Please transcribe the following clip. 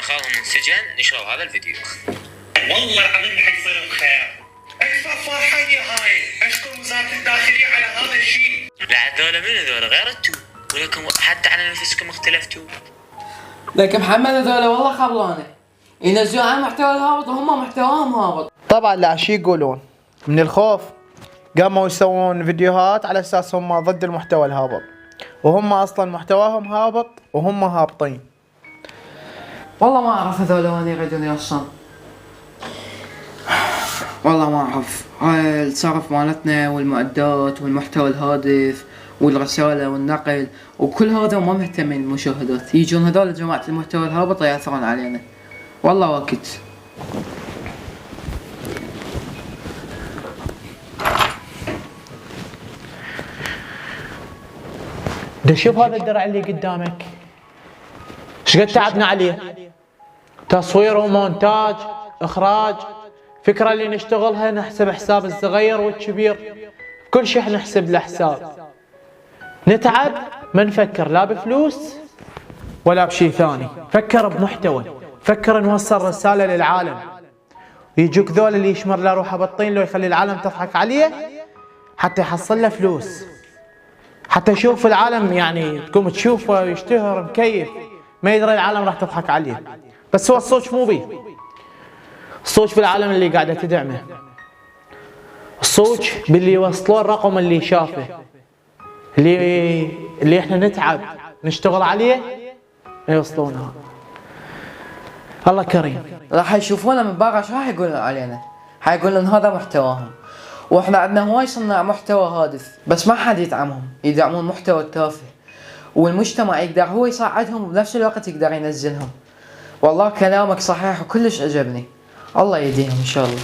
خالهم انسجن نشروا هذا الفيديو. والله العظيم حيصير بخير. اكثر فرحاني هاي، اشكر وزارة الداخلية على هذا الشيء. لا هذول من هذول غير انتم، ولكم حتى على نفسكم اختلفتوا. لكن محمد هذول والله خبلانه، ينزلون عن محتوى الهابط وهم محتواهم هابط. طبعا لا شي يقولون من الخوف قاموا يسوون فيديوهات على اساس هم ضد المحتوى الهابط، وهم اصلا محتواهم هابط وهم هابطين. والله ما اعرف هذول وين يريدون يوصلون، والله ما اعرف. هاي الصرف مالتنا والمعدات والمحتوى الهادف والرسالة والنقل وكل هذا ما مهتمين بالمشاهدات، يجون هذول جماعة المحتوى الهابط يأثرون علينا. والله وقت. شوف هذا الدرع اللي قدامك، شقد تعبنا عليه، تصوير ومونتاج، اخراج، فكرة اللي نشتغلها نحسب حساب الصغير والكبير، كل شيء نحسب له حساب. نتعب ما نفكر لا بفلوس ولا بشيء ثاني، فكر بمحتوى، فكر نوصل رسالة للعالم. يجوك ذول اللي يشمر له روحه بالطين لو يخلي العالم تضحك عليه حتى يحصل له فلوس، حتى يشوف العالم، يعني تقوم تشوفه يشتهر مكيف، ما يدري العالم راح تضحك عليه. بس هو الصوت مو بيه، الصوت في العالم اللي قاعدة تدعمه، الصوت باللي يوصلون الرقم اللي شافه، اللي احنا نتعب نشتغل عليه يوصلونها. الله كريم. راح يشوفونا من برا شو راح يقولون علينا؟ حيقولون هذا محتواهم، واحنا عندنا هواي صناع محتوى هادف بس ما حد يدعمهم، يدعمون محتوى التافه، والمجتمع يقدر هو يساعدهم وبنفس الوقت يقدر ينزلهم. والله كلامك صحيح وكلش عجبني، الله يهديهم ان شاء الله.